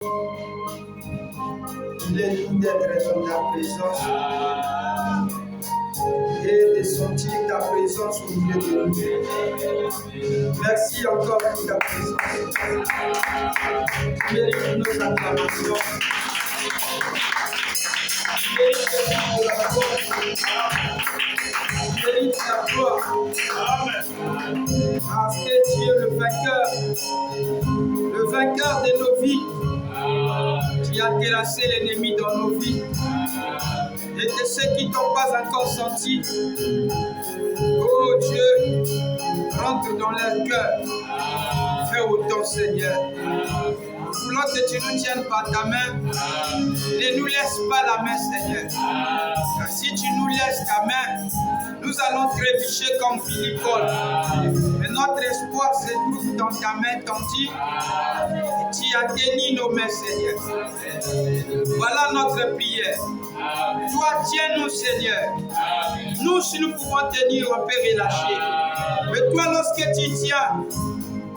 Il est digne d'être dans ta présence et de sentir ta présence au milieu de nous. Merci encore pour ta présence. Tu mérites nos acclamations. Tu mérites la gloire. Parce que tu es le vainqueur de nos vies. Tu as terrassé l'ennemi dans nos vies. Et que ceux qui n'ont pas encore senti, oh Dieu, rentre dans leur cœur. Fais autant, Seigneur. Nous voulons que tu nous tiennes par ta main. Ne nous laisse pas la main, Seigneur. Car si tu nous laisses ta main, nous allons trébucher comme Philippe-Paul. Mais notre espoir se trouve dans ta main tendue. Et tu as béni nos mains, Seigneur. Voilà notre prière. Toi, tiens-nous, Seigneur. Nous, si nous pouvons tenir, on peut relâcher. Mais toi, lorsque tu tiens,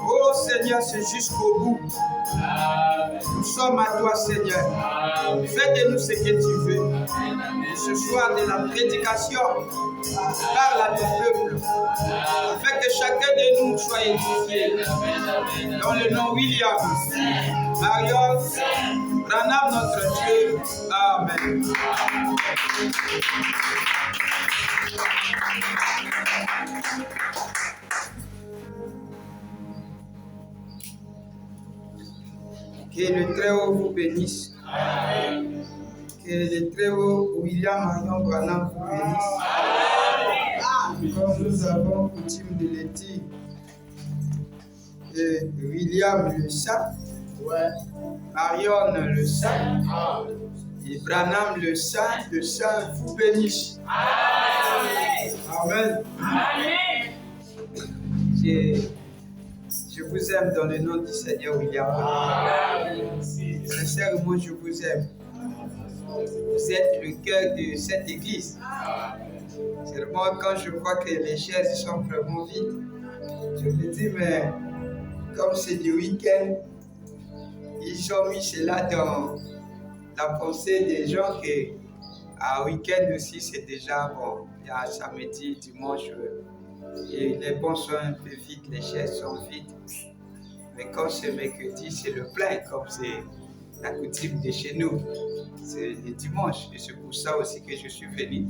oh Seigneur, c'est jusqu'au bout. Nous sommes à toi, Seigneur. Fais de nous ce que tu veux. Et ce soir de la prédication, parle à ton peuple. Afin que chacun de nous soit édifié. Dans le nom William, Marion, Branham, notre Dieu. Amen. Que le Très-Haut vous bénisse. Amen. Que le Très-Haut William Marion Branham vous bénisse. Amen. Comme nous avons coutume de le dire, William le Saint, Marion le Saint, et Branham le Saint vous bénisse. Amen. Amen. Amen. Je vous aime dans le nom du Seigneur William. Sincèrement, je vous aime. Vous êtes le cœur de cette église. Seulement, quand je vois que les chaises sont vraiment vides, je me dis, mais comme c'est du week-end, ils ont mis cela dans la pensée des gens qu'à week-end aussi, c'est déjà bon. Il y a samedi, dimanche. Et les bancs sont un peu vides, les chaises sont vides. Mais quand c'est mercredi, c'est le plein, comme c'est la coutume de chez nous. C'est le dimanche. Et c'est pour ça aussi que je suis venu.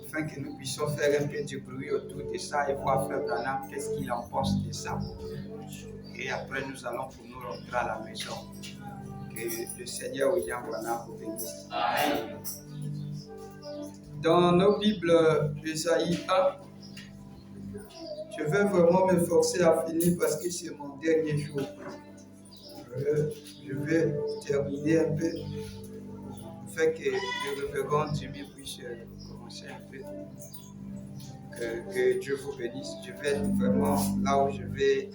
Afin que nous puissions faire un peu de bruit autour de ça et voir Frère Branham qu'est-ce qu'il en pense de ça. Et après, nous allons pour nous rentrer à la maison. Que le Seigneur William Branham vous bénisse. Amen. Dans nos Bibles, Ésaïe 1, je vais vraiment me forcer à finir parce que c'est mon dernier jour. Je vais terminer un peu afin que le révérend Jimmy puisse commencer un peu. Que Dieu vous bénisse. Je vais être vraiment là où je vais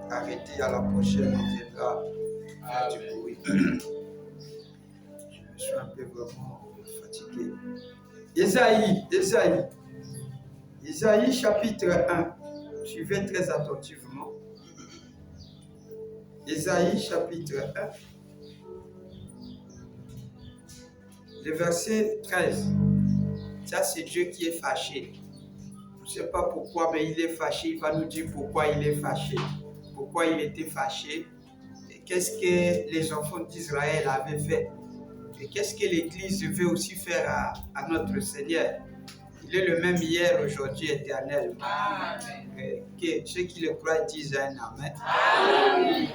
arrêter à la prochaine. On viendra faire du bruit. Je suis un peu vraiment fatigué. Ésaïe chapitre 1. Suivez très attentivement. Ésaïe chapitre 1. Le verset 13. Ça, c'est Dieu qui est fâché. Je ne sais pas pourquoi, mais il est fâché. Il va nous dire pourquoi il est fâché. Pourquoi il était fâché. Et qu'est-ce que les enfants d'Israël avaient fait. Et qu'est-ce que l'Église veut aussi faire à notre Seigneur. Il est le même hier, aujourd'hui, éternel. Amen. Que ceux qui le croient disent un Amen. Amen.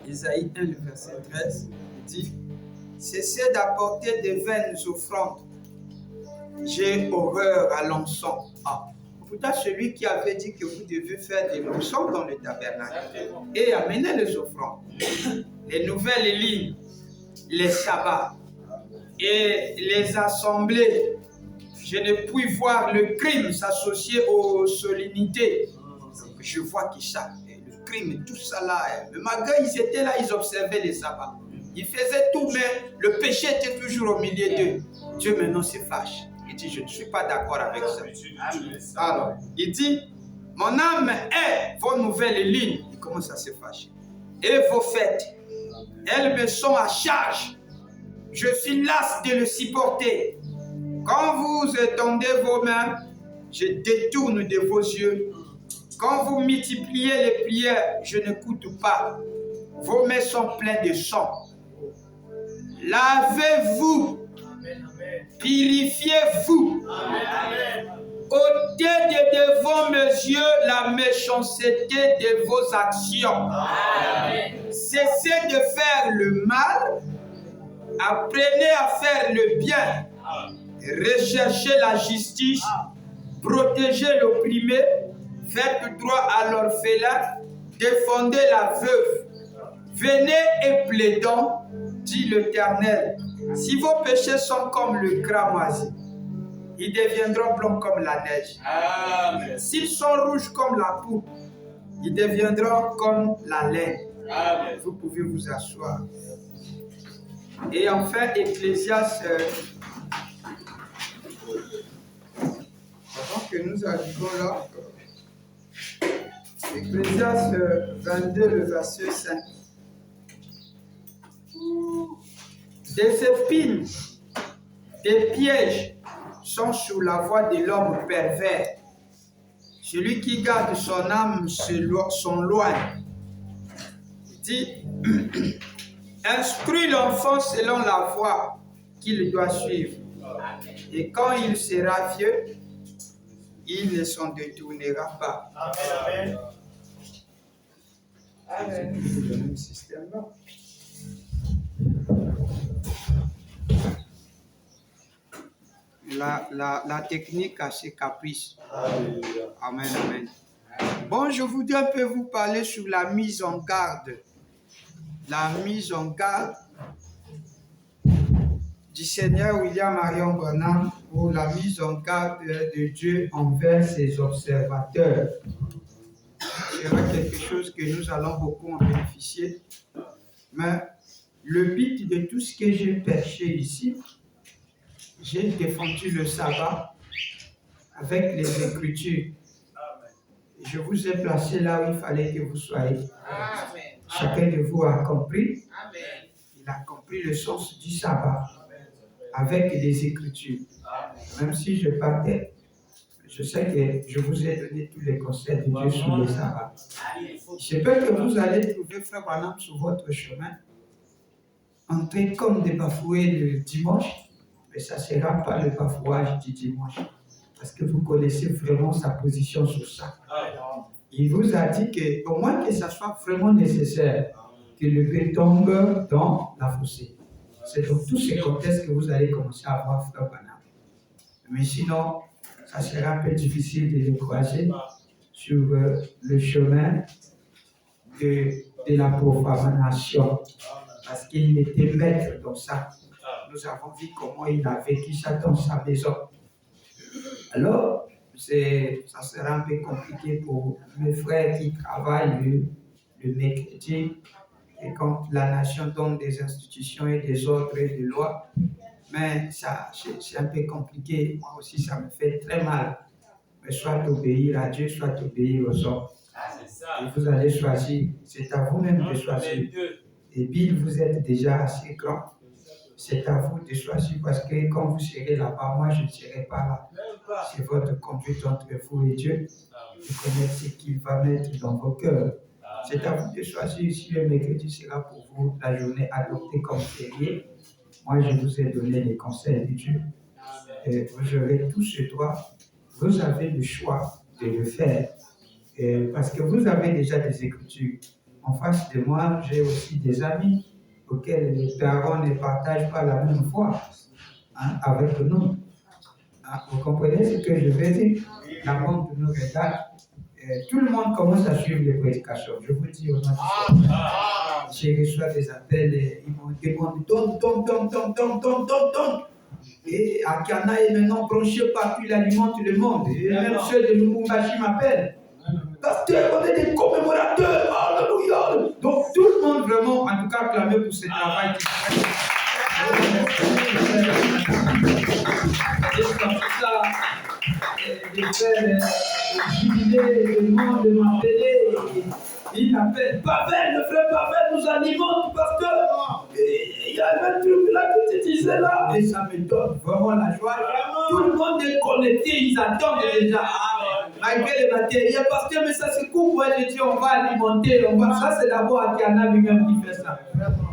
Isaïe 1, le verset 13, dit « Cessez d'apporter de vaines offrandes. J'ai horreur à l'encens. » Pourtant, celui qui avait dit que vous devez faire des l'encens dans le tabernacle et amener les offrandes, les nouvelles lignes, les sabbats et les assemblées. Je ne puis voir le crime s'associer aux solennités. Donc, je vois que ça, le crime, tout ça là, malgré ils étaient là, ils observaient les sabbats. Ils faisaient tout, mais le péché était toujours au milieu d'eux. Dieu maintenant se fâche. Il dit, je ne suis pas d'accord avec ça. Alors, il dit, mon âme est vos nouvelles lignes. Il commence à se fâcher. Et vos fêtes. Elles me sont à charge. Je suis las de le supporter. Quand vous étendez vos mains, je détourne de vos yeux. Quand vous multipliez les prières, je n'écoute pas. Vos mains sont pleines de sang. Lavez-vous. Purifiez-vous. Ôtez de devant mes yeux la méchanceté de vos actions. Cessez de faire le mal. Apprenez à faire le bien. Recherchez la justice. Protégez l'opprimé. Faites droit à l'orphelin. Défendez la veuve. Venez et plaidons, dit l'Éternel. Si vos péchés sont comme le cramoisi, ils deviendront blancs comme la neige. Amen. S'ils sont rouges comme la poudre, ils deviendront comme la laine. Amen. Vous pouvez vous asseoir. Et enfin, Ecclésiaste, avant que nous arrivions là, Ecclésiaste 22, le verset 5. Des épines, des pièges sont sous la voie de l'homme pervers. Celui qui garde son âme s'en loin. Dit, instruis l'enfant selon la voie qu'il doit suivre. Et quand il sera vieux, il ne s'en détournera pas. Amen. Amen. Le même système là. La technique a ses caprices. Amen, amen. Bon, je voudrais un peu vous parler sur la mise en garde. La mise en garde du Seigneur William Marion Branham pour la mise en garde de Dieu envers ses observateurs. C'est quelque chose que nous allons beaucoup en bénéficier. Mais le but de tout ce que j'ai prêché ici, j'ai défendu le sabbat avec les Écritures. Je vous ai placé là où il fallait que vous soyez. Amen. Chacun de vous a compris. Amen. Il a compris le sens du sabbat avec les Écritures. Amen. Même si je partais, je sais que je vous ai donné tous les conseils de Dieu sur le sabbat. Je peux que vous allez trouver Frère Branham sur votre chemin, entrer comme des bafoués le dimanche. Mais ça ne sera pas le bafouage du dimanche. Parce que vous connaissez vraiment sa position sur ça. Il vous a dit qu'au moins que ça soit vraiment nécessaire que le bébé tombe dans la fossée. C'est dans tous ces contextes que vous allez commencer à voir Frère Branham. Mais sinon, ça sera un peu difficile de le croiser sur le chemin de la profanation. Parce qu'il était maître dans ça. Nous avons vu comment il a vécu ça dans sa maison. Alors, ça sera un peu compliqué pour mes frères qui travaillent le mercredi et quand la nation donne des institutions et des ordres et des lois. Mais ça, c'est un peu compliqué. Moi aussi, ça me fait très mal. Mais soit obéir à Dieu, soit obéir aux hommes. Et vous allez choisir. C'est à vous-même de choisir. Et Bill, vous êtes déjà assez grand. C'est à vous de choisir parce que quand vous serez là-bas, moi je ne serai pas là. C'est votre conduite entre vous et Dieu. Vous connaissez ce qu'il va mettre dans vos cœurs. C'est à vous de choisir si le mercredi sera pour vous la journée adoptée comme férié. Moi je vous ai donné les conseils de Dieu. Et vous aurez tout ce droit. Vous avez le choix de le faire. Parce que vous avez déjà des Écritures. En face de moi, j'ai aussi des amis auxquels les parents ne partagent pas la même foi avec nous. Vous comprenez ce que je veux dire? La bande nous regarde. Tout le monde commence à suivre les prédications. Je vous dis au nom de Dieu. J'ai reçu des appels et ils m'ont demandé donne. Et Akana est maintenant branché partout, il alimente le monde. Et même ceux de Lumumbashi m'appellent. Pasteur, on est des commémorateurs. Alléluia. Donc tout le monde vraiment, en tout cas, clamé pour ce travail qui fait. Et comme ça, de faire jubiler le monde, de m'appeler. Il appelle Pavel, le frère Pavel nous alimente parce que il y a un truc là que tu disais là. Et ça me donne vraiment la joie. Tout le monde est connecté, ils attendent déjà. Malgré le matériel, parce que mais ça se coupe. Moi je dis on va alimenter, ça c'est d'abord Akiana lui-même qui fait ça.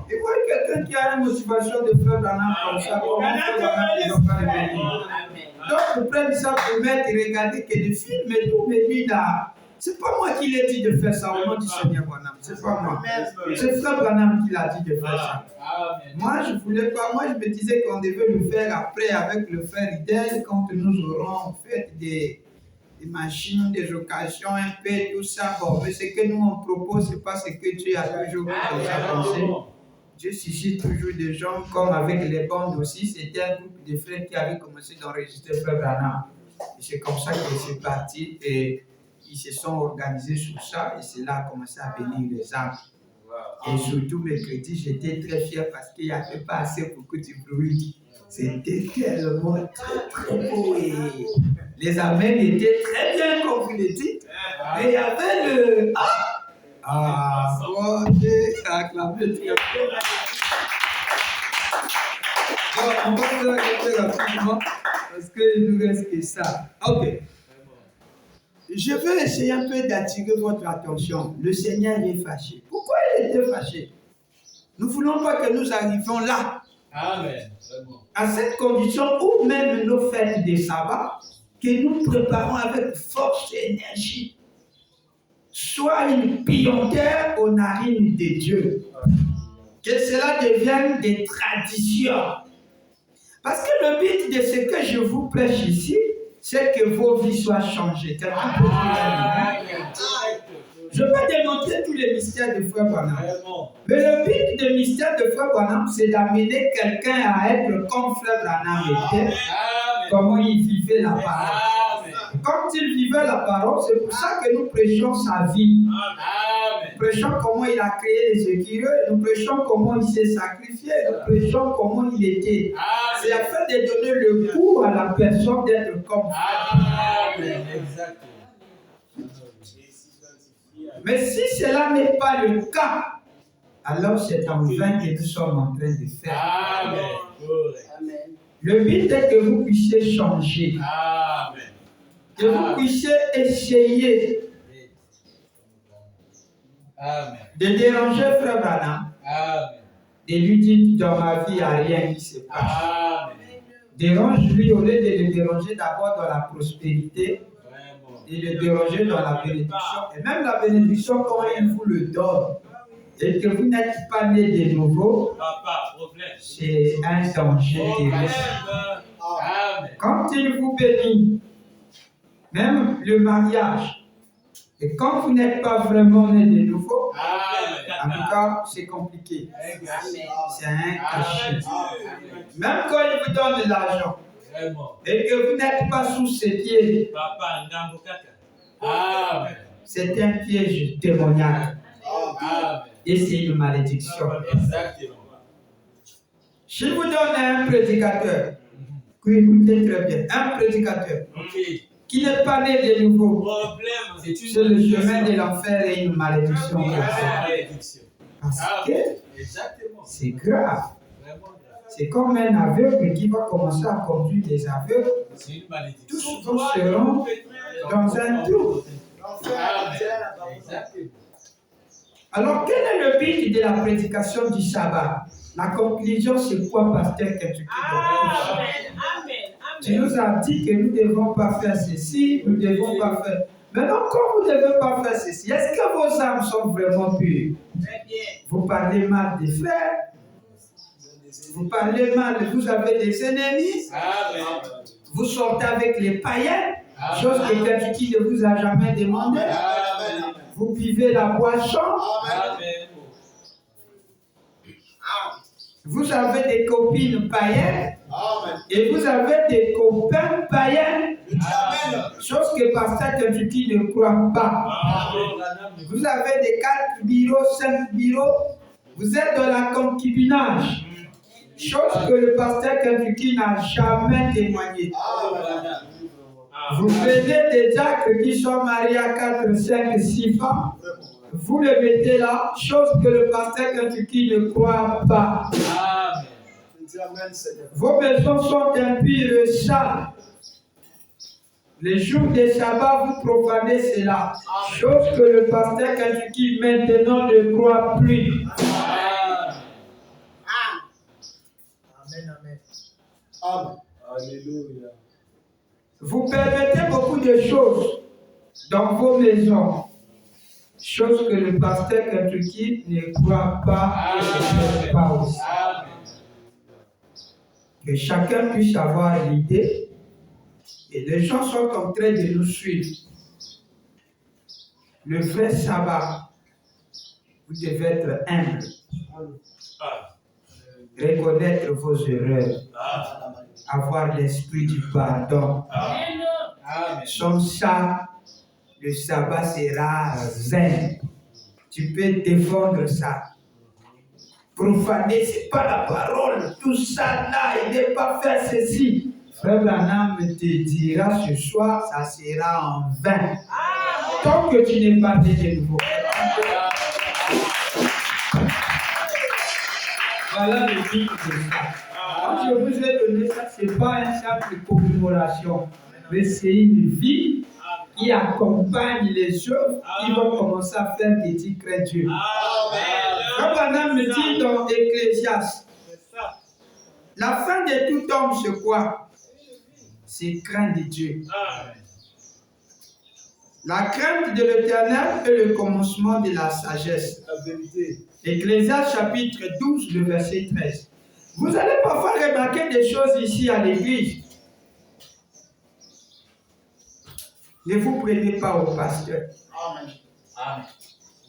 Et voilà quelqu'un qui a une motivation de faire Branham comme ça, comment faire Branham ne va pas le bénir. Donc je prends ça pour mettre et regarder que les films et tout, mais lui là. C'est pas moi qui l'ai dit de faire ça au nom du Seigneur Branham. C'est pas moi. C'est Frère Branham qui l'a dit de faire ça. Moi, je voulais pas. Moi, je me disais qu'on devait le faire après avec le frère Idel quand nous aurons fait des machines, des occasions, un peu, tout ça. Bon, mais ce que nous on propose, c'est pas ce que Dieu a toujours pensé. Dieu suscite toujours des gens comme avec les bandes aussi. C'était un groupe de frères qui avait commencé d'enregistrer Frère Branham. Et c'est comme ça que c'est parti. Et ils se sont organisés sur ça et c'est là a commencé à venir les âmes. Et surtout mercredi, j'étais très fier parce qu'il n'y avait pas assez beaucoup de bruit. C'était tellement très beau et les amens étaient très bien comme vous le dites. Et il y avait le j'ai acclamé très fort. On va faire rapidement parce qu'il nous reste que ça. Ok. Je veux essayer un peu d'attirer votre attention. Le Seigneur est fâché. Pourquoi il était fâché? Nous ne voulons pas que nous arrivions là. Amen. À cette condition où même nos fêtes de sabbat, que nous préparons avec force et énergie, soit une pilonnière aux narines de Dieu. Que cela devienne des traditions. Parce que le but de ce que je vous prêche ici, c'est que vos vies soient changées. Je vais démontrer tous les mystères de Frère Branham. Mais le but du mystère de Frère Branham, c'est d'amener quelqu'un à être comme Frère Branham était, comment il vivait la parole. Quand il vivait la parole, c'est pour ça que nous prêchons sa vie. Nous prêchons comment il a créé les écureuils, nous prêchons comment il s'est sacrifié, nous prêchons comment il était. C'est afin de donner le goût à la personne d'être comme ça. Mais si cela n'est pas le cas, alors c'est en vain que nous sommes en train de faire. Amen. Le but est que vous puissiez changer. Amen. Que vous puissiez essayer de déranger Frère Branham, de lui dire dans ma vie, il n'y a rien qui se passe. Dérange-lui au lieu de le déranger d'abord dans la prospérité et le déranger dans la bénédiction. Et même la bénédiction, quand il vous le donne et que vous n'êtes pas né de nouveau, c'est un danger terrible. Quand il vous bénit, même le mariage, et quand vous n'êtes pas vraiment né de nouveau, en tout cas, c'est compliqué. C'est un cachet. Même quand il vous donne de l'argent, et que vous n'êtes pas sous ses pieds, c'est un piège démoniaque. Et c'est une malédiction. Je vous donne un prédicateur, qui écoutez très bien, un prédicateur qui n'est pas né de nouveau, c'est le chemin de l'enfer et une malédiction. Parce que c'est grave. C'est comme un aveugle qui va commencer à conduire des aveugles. Tous seront dans un trou. Alors, quel est le but de la prédication du sabbat? La conclusion, c'est quoi, pasteur Kentucky? Tu nous as dit que nous ne devons pas faire ceci, nous ne devons pas faire. Maintenant, quand vous ne devez pas faire ceci, est-ce que vos âmes sont vraiment pures? Vous parlez mal des frères, vous parlez mal, vous avez des ennemis, vous sortez avec les païens, chose que Kentucky ne vous a jamais demandé. Vous buvez la boisson. Vous avez des copines païennes. Et vous avez des copains païens. Chose que Pasteur Kentucky ne croit pas. Vous avez des 4 bureaux, 5 bureaux. Vous êtes dans la concubinage. Chose que le Pasteur Kentucky n'a jamais témoigné. Vous venez des diacres qui sont mariés à 4, 5, 6 femmes. Vous le mettez là, chose que le pasteur Kentucky ne croit pas. Amen. Vos maisons sont impies, sales. Les jours des sabbats, vous profanez cela. Chose que le pasteur Kentucky maintenant ne croit plus. Amen. Alléluia. Vous permettez beaucoup de choses dans vos maisons. Chose que le pasteur Kentucky ne croit pas et ne fait pas aussi. Que chacun puisse avoir l'idée. Et les gens sont en train de nous suivre. Le vrai sabbat, vous devez être humble. Reconnaître vos erreurs. Avoir l'esprit du pardon. Sans ça, le sabbat sera zen. Tu peux défendre ça. Profaner, ce n'est pas la parole. Tout ça là, il n'est pas fait ceci. Frère Branham te dira ce soir, ça sera en vain. Tant que tu n'es pas né de nouveau. Voilà le but de ça. Quand je vous ai donné ça, ce n'est pas une simple commémoration, mais c'est une vie qui accompagne les œuvres qui vont commencer à faire des dits crains Dieu. Frère Branham me dit dans Ecclésiaste, la fin de tout homme, c'est quoi? C'est craindre Dieu. La crainte de l'Éternel est le commencement de la sagesse. Ecclésiaste chapitre 12, le verset 13. Vous allez parfois remarquer des choses ici à l'église. Ne vous prêtez pas au pasteur. Amen. Amen.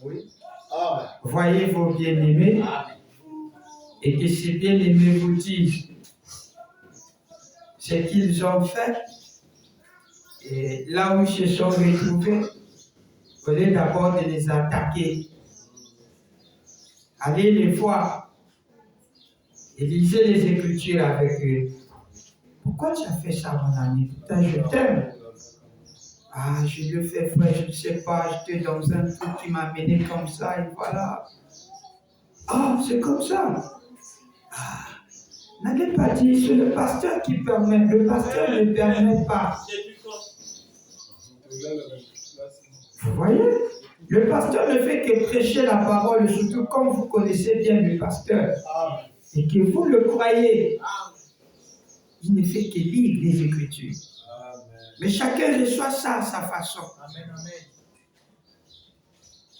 Oui. Amen. Voyez vos bien-aimés. Et que ces bien-aimés vous disent ce qu'ils ont fait. Et là où ils se sont retrouvés, au lieu d'abord de les attaquer, allez les voir et lisez les Écritures avec eux. Pourquoi tu as fait ça, mon ami? Putain, je t'aime. Ah, je le fais, frère, je ne sais pas, j'étais dans un truc qui m'a mené comme ça, et voilà. Ah, c'est comme ça. Ah, n'allez pas dire, c'est le pasteur qui permet. Le pasteur ne permet pas. Vous voyez? Le pasteur ne fait que prêcher la parole, surtout comme vous connaissez bien le pasteur, et que vous le croyez. Il ne fait que lire les Écritures. Mais chacun reçoit ça à sa façon.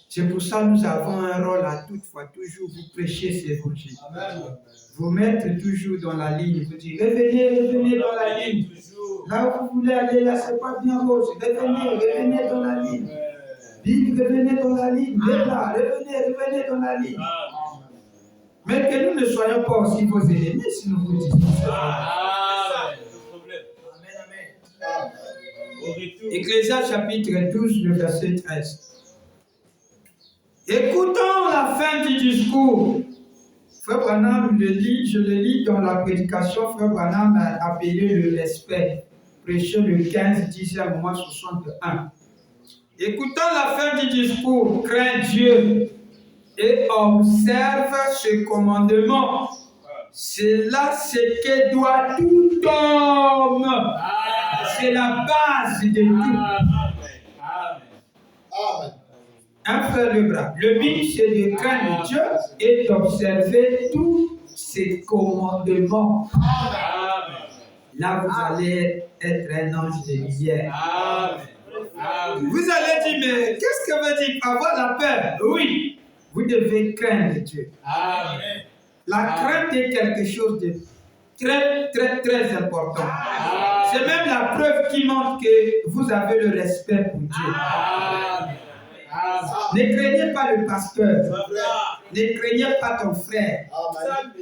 C'est pour ça que nous avons un rôle à toute fois, toujours vous prêcher ces évangiles. Vous mettre toujours dans la ligne, vous dire revenez dans la ligne. Là où vous voulez aller, là, c'est pas bien rose. Revenez dans la ligne. Dites, revenez dans la ligne. Là, revenez dans la ligne. Mais que nous ne soyons pas aussi vos ennemis si nous vous disons ça. Ecclésiaste chapitre 12, le verset 13. Écoutons la fin du discours. Frère Branham je le lis dans la prédication. Frère Branham a appelé le respect. Prêché le 15, 10e mois 61. Écoutons la fin du discours. Crains Dieu et observe ce commandement. C'est là ce que doit tout homme. C'est la base de tout. Un frère le bras. Le but, c'est de craindre Dieu et d'observer tous ses commandements. Là, vous allez être un ange de lumière. Vous allez dire, mais qu'est-ce que veut dire avoir la peur? Oui, vous devez craindre Dieu. La crainte est quelque chose de très, très, très important. C'est même la preuve qui montre que vous avez le respect pour Dieu. Ne craignez pas le pasteur. Ne craignez pas ton frère.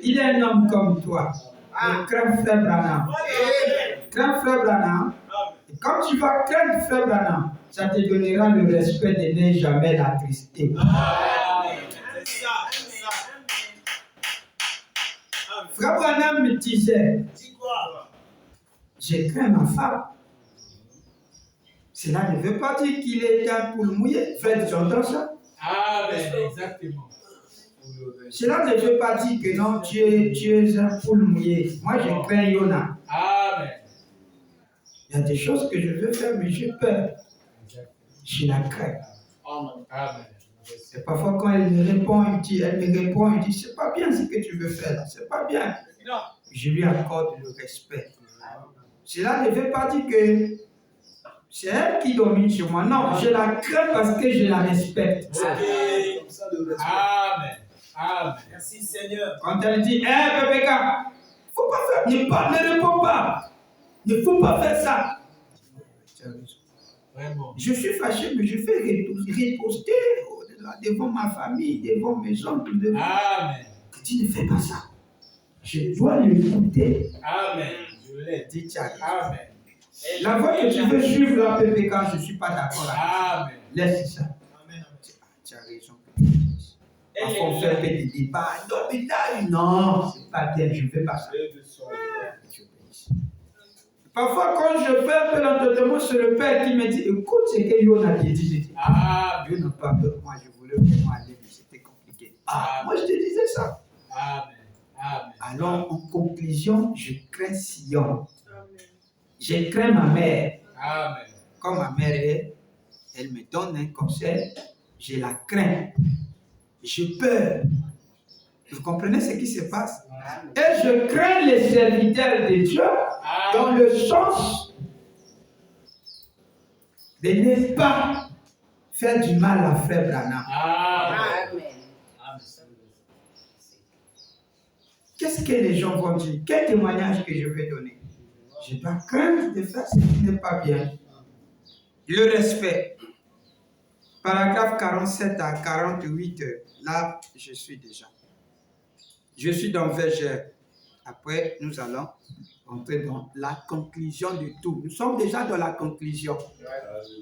Il est un homme comme toi. Crains frère Branham. Crains frère Branham. Et quand tu vas craindre frère Branham, ça te donnera le respect de ne jamais l'attrister. Frère Branham me disait, je crains ma femme. Cela ne veut pas dire qu'il est un poule mouillé. Frère, tu entends ça? Amen. Exactement. Cela ne veut pas dire que non, tu es un poule mouillé. Moi, je crains Yona. Amen. Il y a des choses que je veux faire, mais j'ai peur. Je la crains. Amen. Et parfois, quand elle me répond, elle me dit, c'est pas bien ce que tu veux faire là, c'est pas bien. Non. Je lui accorde le respect. Cela ne veut pas dire que c'est elle qui domine sur moi. Non, je la crains parce que je la respecte. Amen. Amen. Merci Seigneur. Quand elle dit, Pépéka, faut pas faire, ne réponds pas. Il ne faut pas faire ça. Vraiment. Je suis fâché, mais je fais riposter devant ma famille, devant mes oncles. Amen. Tu ne fais pas ça. Je dois l'écouter. Amen. Je l'ai dit. Amen. La voie que tu veux suivre la PPK, je ne suis pas d'accord avec ça. Amen. Laisse ça. Amen. Tu as raison. Parfois, on fait des débats. Non, c'est pas bien, je ne fais pas ça. Parfois, quand je fais un peu l'entendement, c'est le père qui me dit, écoute ce que Yona a dit. Je dis, Dieu n'a pas peur. Moi, je voulais vraiment aller, mais c'était compliqué. Moi, je te disais ça. Amen. Amen. Alors, en conclusion, je crains Sion. Je crains ma mère. Amen. Quand ma mère est, elle me donne un conseil, je la crains. J'ai peur. Vous comprenez ce qui se passe? Et je crains les serviteurs de Dieu dans le sens de ne pas faire du mal à Frère Branham. Amen. Qu'est-ce que les gens vont dire? Quel témoignage que je vais donner? Je n'ai pas crainte de faire ce qui n'est pas bien. Le respect. Paragraphe 47 à 48, là, je suis déjà. Je suis dans Vergère. Après, nous allons entrer dans la conclusion de tout. Nous sommes déjà dans la conclusion.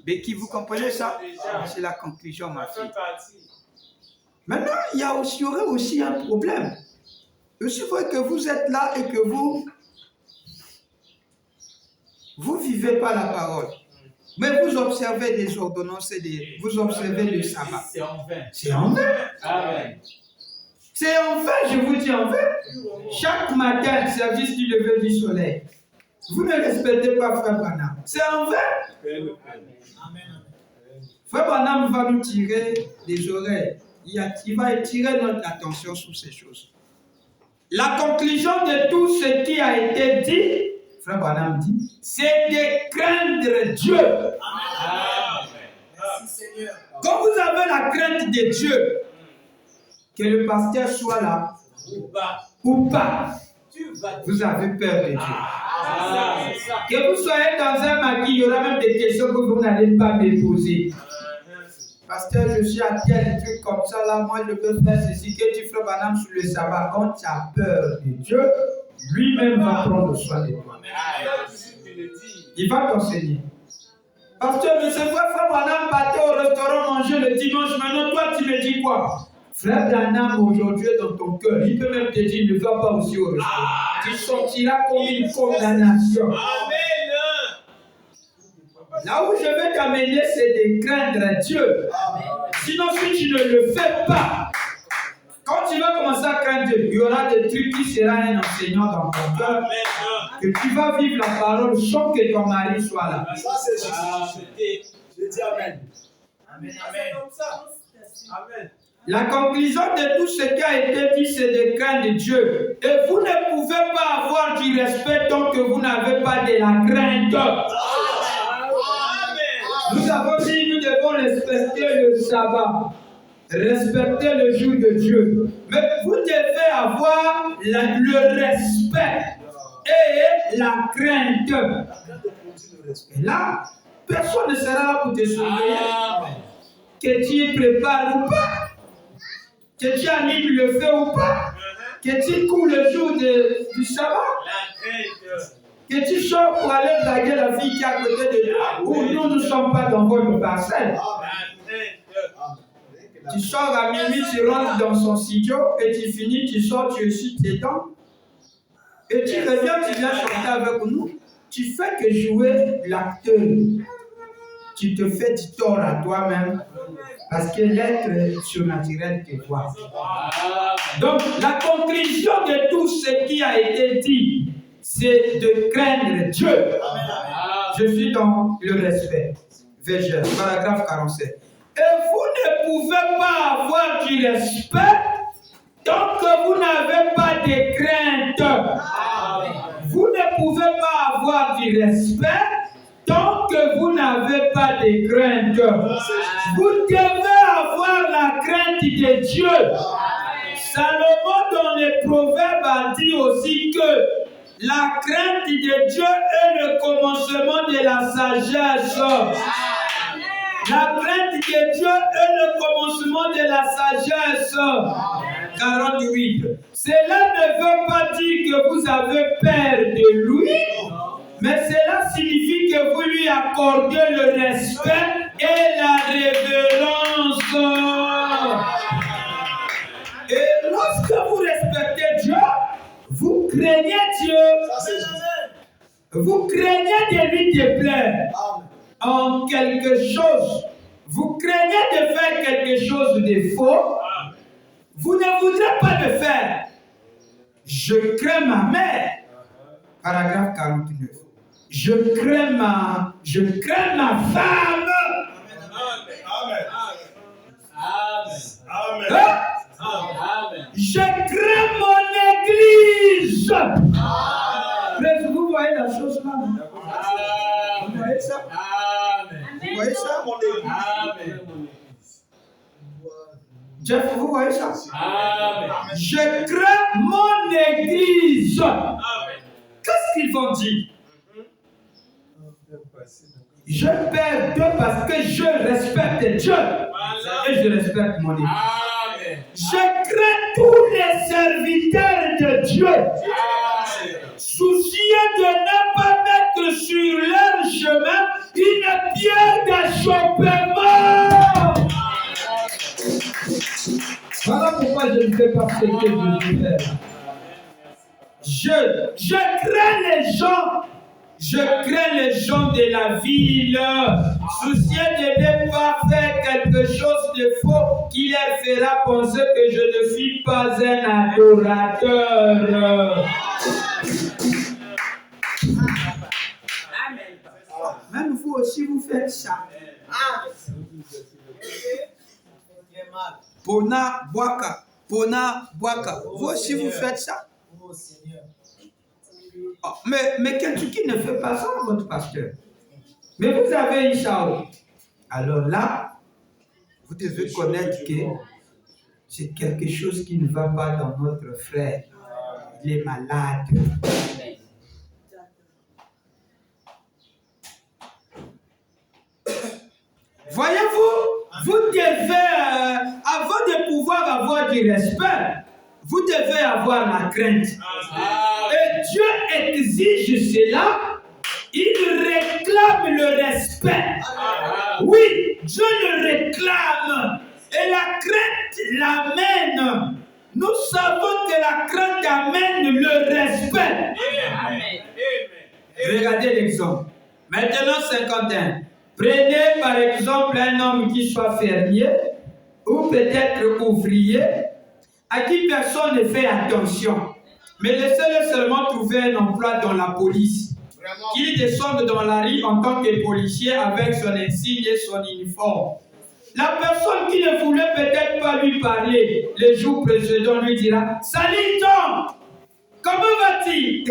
Mais qui vous comprenez ça? C'est la conclusion, ma fille. Maintenant, il y aurait aussi un problème. Il suffit que vous êtes là et que vous vivez pas la parole. Mais vous observez des ordonnances, vous observez le sabbat. C'est en vain. C'est en vain. Amen. C'est en vain, je vous dis en vain. Chaque matin, service du lever du soleil. Vous ne respectez pas Frère Branham. C'est en vain. Frère Branham va nous tirer des oreilles. Il va tirer notre attention sur ces choses. La conclusion de tout ce qui a été dit, Frère Branham dit, c'est de craindre Dieu. Amen. Merci Seigneur. Quand vous avez la crainte de Dieu, que le pasteur soit là ou pas, vous avez peur de Dieu. Que vous soyez dans un maquis, il y aura même des questions que vous n'allez pas me poser. Pasteur, je suis à tel truc comme ça, là, moi je peux faire ceci, que tu feras Branham sur le sabbat. Quand tu as peur de Dieu, lui-même va prendre soin de toi. Il va t'enseigner. Pasteur, mais c'est vrai, Frère Branham partait au restaurant manger le dimanche, maintenant toi tu me dis quoi? Frère Branham aujourd'hui est dans ton cœur, il peut même te dire ne va pas aussi au restaurant. Tu sortiras comme une condamnation. Amen. Là où je vais t'amener, c'est de craindre Dieu. Sinon, si tu ne le fais pas, quand tu vas commencer à craindre Dieu, il y aura des trucs qui seront un enseignant dans ton cœur. Que tu vas vivre la parole sans que ton mari soit là. Ça, c'est juste. Je dis Amen. Amen. Amen. La conclusion de tout ce qui a été dit, c'est de craindre Dieu. Et vous ne pouvez pas avoir du respect tant que vous n'avez pas de la crainte. Nous avons dit, nous devons respecter le sabbat, respecter le jour de Dieu. Mais vous devez avoir le respect et la crainte. Et là, personne ne sera là pour te surveiller. Que tu y prépares ou pas, que tu animes le feu ou pas, que tu cours le jour du sabbat. Que tu sors pour aller draguer la fille qui est à côté de toi, ou nous ne sommes pas dans votre parcelle. Tu sors à minuit, tu rentres dans son studio, et tu finis, tu sors, tu essuies tes dents, et tu reviens, tu viens chanter avec nous. Tu fais que jouer l'acteur. Tu te fais du tort à toi-même, Parce que l'être surnaturel te voit. Donc, la conclusion de tout ce qui a été dit, c'est de craindre Dieu. Je suis dans le respect. Verset, paragraphe 47. Et vous ne pouvez pas avoir du respect tant que vous n'avez pas de crainte. Vous ne pouvez pas avoir du respect tant que vous n'avez pas de crainte. Vous devez avoir la crainte de Dieu. Salomon dans les Proverbes a dit aussi que la crainte de Dieu est le commencement de la sagesse. La crainte de Dieu est le commencement de la sagesse. 48. Cela ne veut pas dire que vous avez peur de lui, mais cela signifie que vous lui accordez le respect et la révérence. Et lorsque vous respectez Dieu, vous craignez Dieu. Vous craignez de lui déplaire en quelque chose. Vous craignez de faire quelque chose de faux. Vous ne voudrez pas le faire. Je crains ma mère. Paragraphe 49. Je crains ma femme. Amen. Je crains mon église. Mais vous voyez la chose là. Vous voyez ça? Vous voyez ça? Jeff, vous voyez ça? Je crains mon église. Qu'est-ce qu'ils vont dire? Je perds Dieu parce que je respecte Dieu et je respecte mon église. Je crains tous les serviteurs de Dieu, soucieux de ne pas mettre sur leur chemin une pierre d'achoppement. Voilà pourquoi je ne fais pas ce que je veux faire. Je crains les gens. Je crains les gens de la ville, soucieux de ne pas faire quelque chose de faux qui leur fera penser que je ne suis pas un adorateur. Même vous aussi, vous faites ça. Pona Boaka. Vous aussi, vous faites ça. Oh, mais quelqu'un qui ne fait pas ça, votre pasteur. Mais vous avez Isao. Alors là, vous devez connaître que c'est quelque chose qui ne va pas dans notre frère. Il est malade. Voyez-vous, vous devez, avant de pouvoir avoir du respect, vous devez avoir la crainte. Et Dieu exige cela. Il réclame le respect. Oui, Dieu le réclame. Et la crainte l'amène. Nous savons que la crainte amène le respect. Amen. Regardez l'exemple. Maintenant 51. Prenez par exemple un homme qui soit fermier ou peut-être ouvrier à qui personne ne fait attention. Mais laissez-le seulement trouver un emploi dans la police. Qu'il descende dans la rue en tant que policier avec son insigne et son uniforme. La personne qui ne voulait peut-être pas lui parler le jour précédent lui dira « Salut Tom, comment vas-tu »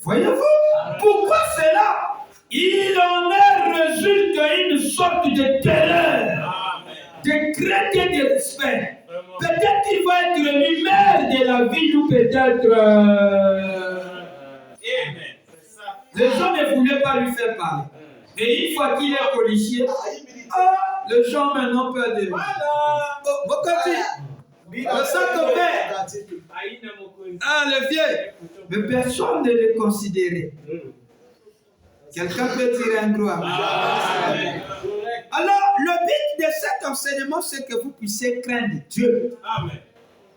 Voyez-vous, pourquoi cela? Il en résulte une sorte de terreur, de crainte et de respect. Peut-être qu'il va être le maire de la ville ou peut-être... Les gens ne voulaient pas lui faire parler. Et une fois qu'il est policier, les gens maintenant peuvent dire... Le le vieux. Mais personne ne le considérait. Quelqu'un peut tirer un gros amen. Alors, le but de cet enseignement, c'est que vous puissiez craindre Dieu. Amen.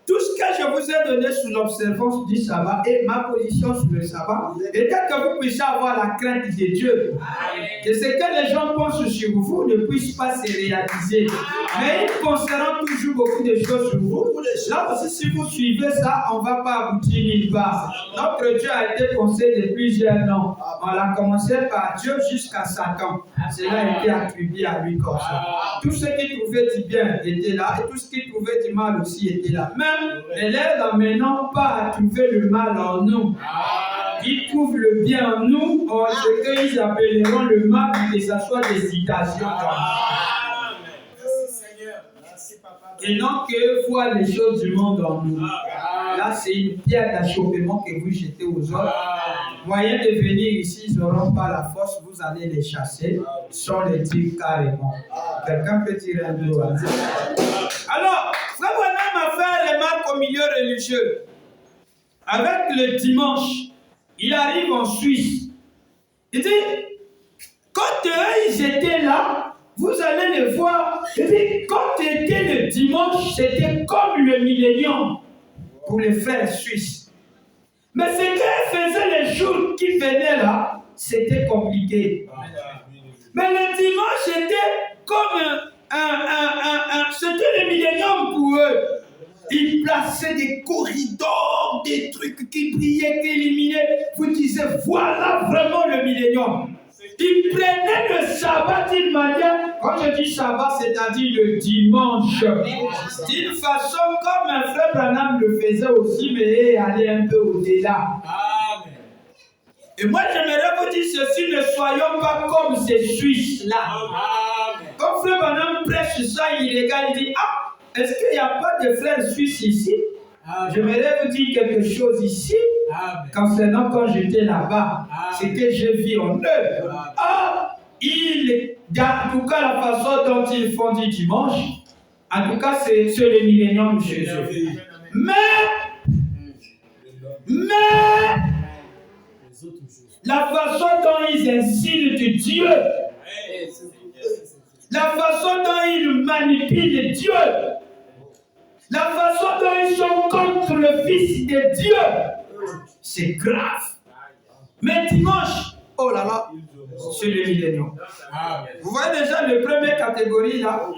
Tout ce que je vous ai donné sous l'observance du sabbat et ma position sur le sabbat, et dès que vous puissiez avoir la crainte de Dieu, que ce que les gens pensent sur vous ne puisse pas se réaliser. Mais ils penseront toujours beaucoup de choses sur vous. Là aussi, si vous suivez ça, on ne va pas aboutir nulle part. Notre Dieu a été pensé de plusieurs noms. On a commencé par Dieu jusqu'à Satan. Cela a été attribué à lui comme ça. Tout ce qui trouvait du bien était là et tout ce qui trouvait du mal aussi était là. Même ne les amenons pas à trouver le mal en nous. Ils trouvent le bien en nous, en ce qu'ils appelleront le mal, que ce soit des citations. Et non que voir les choses du monde en nous. Là, c'est une pierre d'achoppement que vous jetez aux autres. Moyen de venir ici, ils n'auront pas la force, vous allez les chasser, sans les dire carrément. Quelqu'un peut dire un mot. Alors, Frère Branham a fait remarque au milieu religieux. Avec le dimanche, il arrive en Suisse. Il dit, quand ils étaient là, vous allez les voir. Il dit, quand était le dimanche, c'était comme le millénium pour les frères suisses. Mais ce qu'ils faisaient les jours qui venaient là, c'était compliqué. Mais le dimanche était comme c'était le millénium pour eux. Ils plaçaient des corridors, des trucs qui brillaient, qui illuminaient. Vous disiez, voilà vraiment le millénium. Ils prenaient le sabbat d'une manière, quand je dis sabbat, c'est-à-dire le dimanche, d'une façon comme un frère Branham le faisait aussi, mais aller un peu au-delà. Et moi, j'aimerais vous dire ceci, ne soyons pas comme ces Suisses-là. Quand frère Branham prêche ça, il regarde, il dit, ah, est-ce qu'il n'y a pas de frères suisses ici? J'aimerais vous dire quelque chose ici, concernant quand j'étais là-bas, ce que j'ai vu en eux. Ah, en tout cas, la façon dont ils font du dimanche, en tout cas, c'est le millénium chez eux. Mais, la façon dont ils insultent Dieu, la façon dont ils manipulent Dieu, la façon dont ils sont contre le Fils de Dieu, c'est grave. Mais dimanche, oh là là, c'est le millénium. Vous voyez déjà la première catégorie là,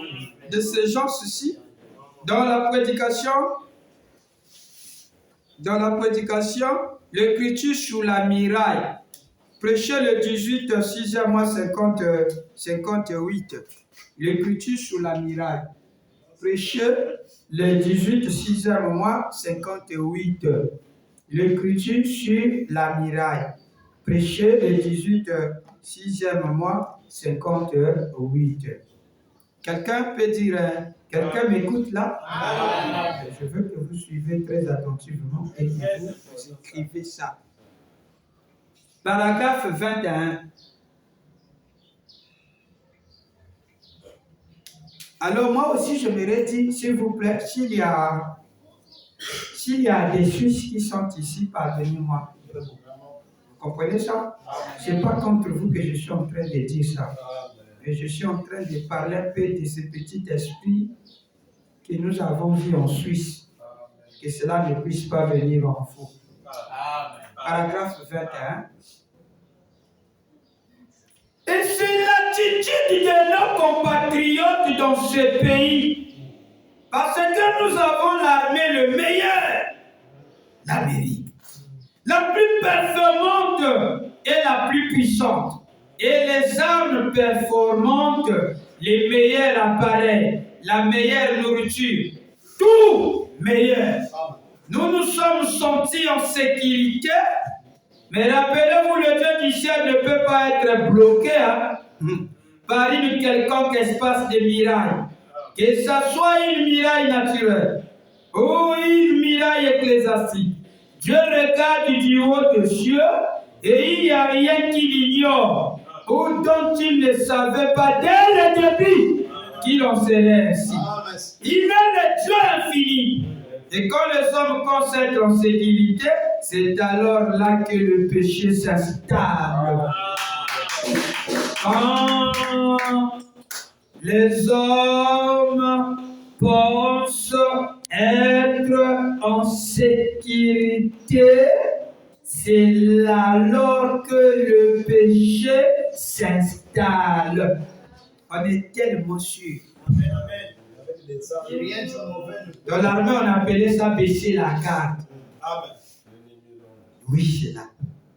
de ces gens-ci, dans la prédication, l'écriture sous la miraille. Prêcher le 18, 6e mois 58. L'écriture sous la miraille. Prêcher le 18, 6e mois 58. L'écriture sur la miraille. Prêcher le 18, 6e mois 58. Quelqu'un peut dire, quelqu'un m'écoute là? Je veux que vous suivez très attentivement et que vous écrivez ça. Paragraphe 21. Alors moi aussi je me redis, s'il vous plaît, s'il y a des Suisses qui sont ici, pardonnez-moi. Vous comprenez ça? Ce n'est pas contre vous que je suis en train de dire ça. Mais je suis en train de parler un peu de ce petit esprit que nous avons vu en Suisse. Que cela ne puisse pas venir en vous. Paragraphe 21. Et c'est l'attitude de nos compatriotes dans ce pays. Parce que nous avons l'armée le meilleur, l'Amérique. La plus performante et la plus puissante. Et les armes performantes, les meilleurs appareils, la meilleure nourriture. Tout meilleur. Nous nous sommes sentis en sécurité. Mais rappelez-vous, le Dieu du ciel ne peut pas être bloqué par une quelconque espace de miraille. Que ce soit une miraille naturelle ou une miraille ecclésiastique. Dieu regarde du haut des cieux et il n'y a rien qu'il ignore ou dont il ne savait pas dès le début qu'il en serait ainsi. Il est le Dieu infini. Et quand les hommes pensent être en sécurité, c'est alors là que le péché s'installe. Quand les hommes pensent Être en sécurité, c'est alors que le péché s'installe. On est tellement sûr. Amen, amen. Dans l'armée, on appelait ça baisser la garde. Amen. Oui, c'est là.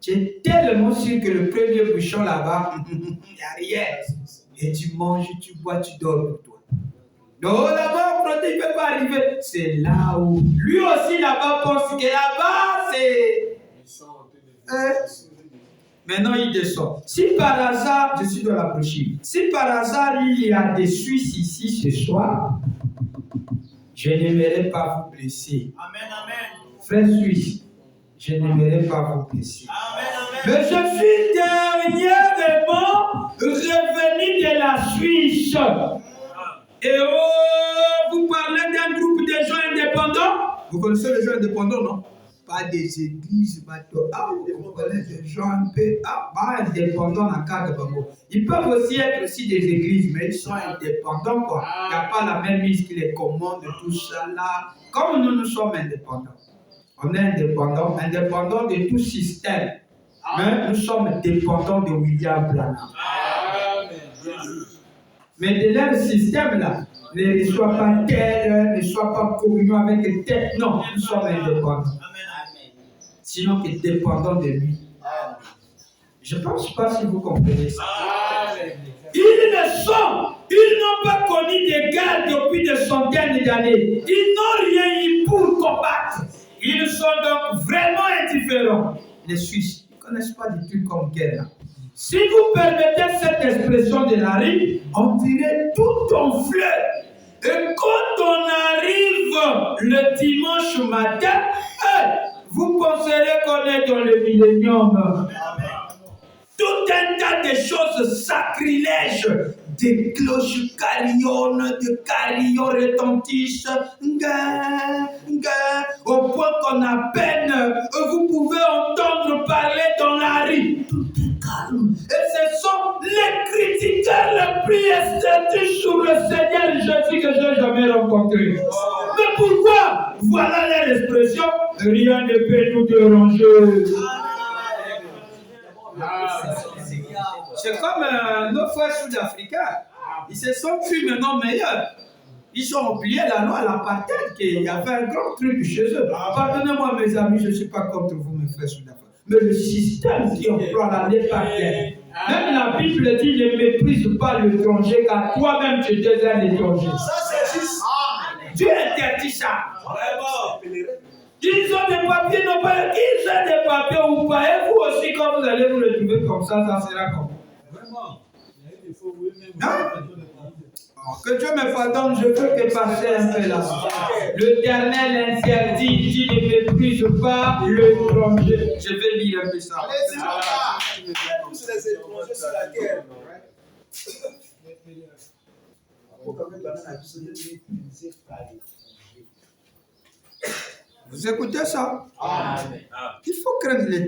Tu es tellement sûr que le premier bouchon là-bas, il n'y a rien. Et tu manges, tu bois, tu dors pour toi. Non, là-bas, il ne peut pas arriver. C'est là où. Lui aussi, là-bas, pense que là-bas, c'est. Maintenant, il descend. Si par hasard, je suis dans la brochure, si par hasard, il y a des Suisses ici ce soir, je n'aimerais pas vous blesser. Amen, amen. Frère Suisse, je n'aimerais pas vous blesser. Amen, amen. Mais je suis dernièrement revenu de la Suisse. Et vous parlez d'un groupe de gens indépendants? Vous connaissez les gens indépendants, non? Pas des églises, pas de... vous connaissez des gens un peu pas indépendants dans le cadre de Bango. Ils peuvent aussi être aussi des églises, mais ils sont indépendants, quoi. Il n'y a pas la même mise qui les commande, tout ça là. Comme nous sommes indépendants. On est indépendants de tout système. Mais nous sommes dépendants de William Branham. Mais de leur système là, ne sois pas tel, ne sois pas communion avec tel. Non, nous sommes indépendants. Sinon que dépendants de lui. Je ne pense pas si vous comprenez ça. Ils n'ont pas connu des guerres depuis des centaines d'années. Ils n'ont rien eu pour combattre. Ils sont donc vraiment indifférents. Les Suisses, ils ne connaissent pas du tout comme guerre. Si vous permettez cette expression de la rue, on dirait tout en fleurs. Et quand on arrive le dimanche matin, vous penserez qu'on est dans le millénium. Tout un tas de choses sacrilèges, des cloches carillonnes, des carillons retentissent, au point qu'on a peine, vous pouvez entendre parler dans la rue. Tout est calme. Et ce sont les critiqueurs les plus esthétiques sur le Seigneur Jésus que j'ai jamais rencontré. Mais pourquoi? Voilà leur expression. Rien ne peut nous déranger. C'est comme nos frères sud-africains. Ils se sont plus maintenant meilleurs. Ils ont oublié la loi, l'apartheid, qu'il y avait un grand truc chez eux. Pardonnez-moi, mes amis, je ne suis pas contre vous, mes frères sud-africains. Mais le système qui emploie la n'est pas clair. Même la Bible dit ne méprise pas l'étranger, car toi-même tu es un étranger. Ça, c'est juste. Dieu interdit ça. Ils ont des papiers, non pas qu'ils ont des papiers ou pas. Et vous aussi, quand vous allez vous retrouver comme ça sera comme. Vraiment. Hein? Que Dieu me pardonne, je veux que passer un peu là. L'Éternel interdit, dit ne méprise pas l'étranger. Je vais lire un peu ça. Tous les étrangers sur la terre. Vous écoutez ça? Amen. Il faut craindre les